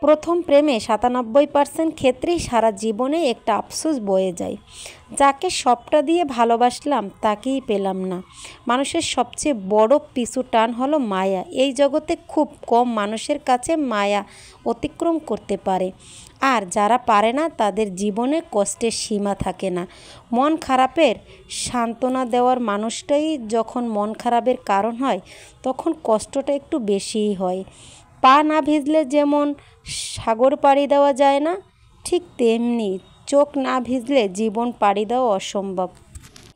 প্রথম প্রেমে ৯৭% ক্ষেত্রেই সারা জীবনে একটা আফসোস বয়ে যায়। যাকে সবটা দিয়ে ভালোবাসলাম তাকেই পেলাম না। মানুষের সবচেয়ে বড় পিছু টান হলো মায়া। এই জগতে খুব কম মানুষের কাছে মায়া অতিক্রম করতে পারে। আর যারা পারে না তাদের জীবনে কষ্টের সীমা থাকে না। মন খারাপের সান্ত্বনা দেওয়ার মানুষটাই যখন মন খারাপের কারণ হয় তখন কষ্টটা একটু বেশিই হয়। পা না ভিজলে যেমন সাগর পাড়ি দেওয়া যায় না, ঠিক তেমনি চোখ না ভিজলে জীবন পাড়ি দেওয়া অসম্ভব।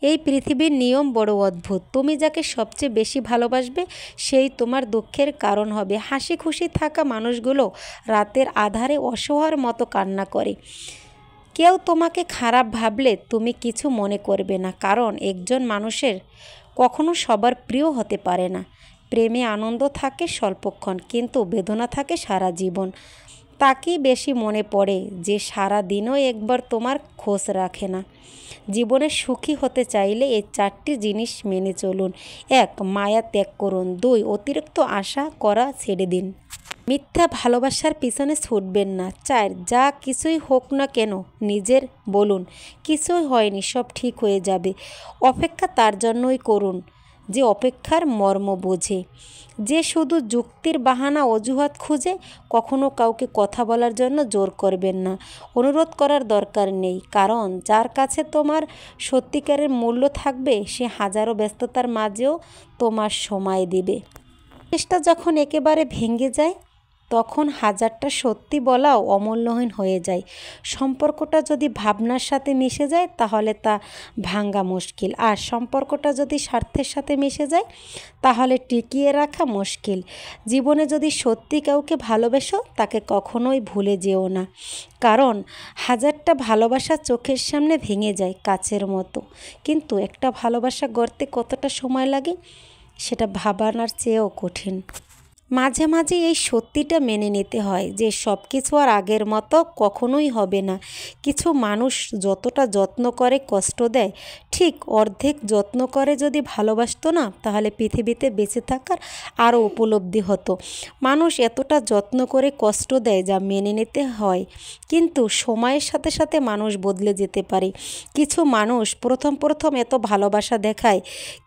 এই পৃথিবীর নিয়ম বড় অদ্ভুত। তুমি যাকে সবচেয়ে বেশি ভালোবাসবে সেই তোমার দুঃখের কারণ হবে। হাসি খুশি থাকা মানুষগুলো রাতের আধারে অসহায়ের মতো কান্না করে। কেউ তোমাকে খারাপ ভাবলে তুমি কিছু মনে করবে না, কারণ একজন মানুষের কখনো সবার প্রিয় হতে পারে না। প্রেমে আনন্দ থাকে স্বল্পক্ষণ, কিন্তু বেদনা থাকে সারা জীবন। তাকেই বেশি মনে পড়ে যে সারা দিনও একবার তোমার খোঁজ রাখে না। জীবনে সুখী হতে চাইলে এই 4টি জিনিস মেনে চলুন। 1. মায়া ত্যাগ করুন। 2. অতিরিক্ত আশা করা ছেড়ে দিন। মিথ্যা ভালোবাসার পিছনে ছুটবেন না। 4. যা কিছুই হোক না কেন নিজের বলুন, কিছুই হয়নি, সব ঠিক হয়ে যাবে। অপেক্ষা তার জন্যই করুন যে অপেক্ষার মর্ম বোঝে। যে শুধু যুক্তির বাহানা অজুহাত খুঁজে, কখনো কাউকে কথা বলার জন্য জোর করবেন না। অনুরোধ করার দরকার নেই, কারণ যার কাছে তোমার সত্যিকারের মূল্য থাকবে সে হাজারো ব্যস্ততার মাঝেও তোমার সময় দিবে। চেষ্টা যখন একেবারে ভেঙে যায় তখন হাজারটা সত্যি বলাও অমূল্যহীন হয়ে যায়। সম্পর্কটা যদি ভাবনার সাথে মিশে যায় তাহলে তা ভাঙা মুশকিল, আর সম্পর্কটা যদি স্বার্থের সাথে মিশে যায় তাহলে টিকিয়ে রাখা মুশকিল। জীবনে যদি সত্যি কাউকে ভালোবেসো তাকে কখনোই ভুলে যেও না, কারণ হাজারটা ভালোবাসা চোখের সামনে ভেঙে যায় কাচের মতো, কিন্তু একটা ভালোবাসা গড়তে কতটা সময় লাগে সেটা ভাবানোর চেয়েও কঠিন। মাঝে মাঝে এই সত্যিটা মেনে নিতে হয় যে সব কিছু আর আগের মতো কখনোই হবে না। কিছু মানুষ যতটা যত্ন করে কষ্ট দেয়, ঠিক অর্ধেক যত্ন করে যদি ভালোবাসতো না তাহলে পৃথিবীতে বেঁচে থাকার আরও উপলব্ধি হতো। মানুষ এতটা যত্ন করে কষ্ট দেয় যা মেনে নিতে হয়, কিন্তু সময়ের সাথে সাথে মানুষ বদলে যেতে পারে। কিছু মানুষ প্রথম এত ভালোবাসা দেখায়,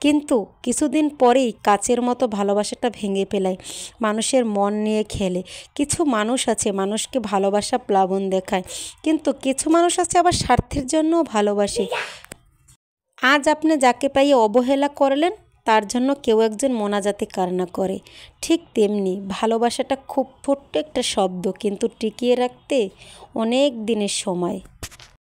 কিন্তু কিছুদিন পরেই কাচের মতো ভালোবাসাটা ভেঙে ফেলায়, মানুষের মন নিয়ে খেলে। কিছু মানুষ আছে মানুষকে ভালোবাসা প্লাবন দেখায়, কিন্তু কিছু মানুষ আছে আবার স্বার্থের জন্যও ভালোবাসে। আজ আপনি যাকে পাইয়ে অবহেলা করলেন তার জন্য কেউ একজন মোনাজাতে কান্না করে। ঠিক তেমনি ভালোবাসাটা খুব ছোট্ট একটা শব্দ, কিন্তু টিকিয়ে রাখতে অনেক দিনের সময়।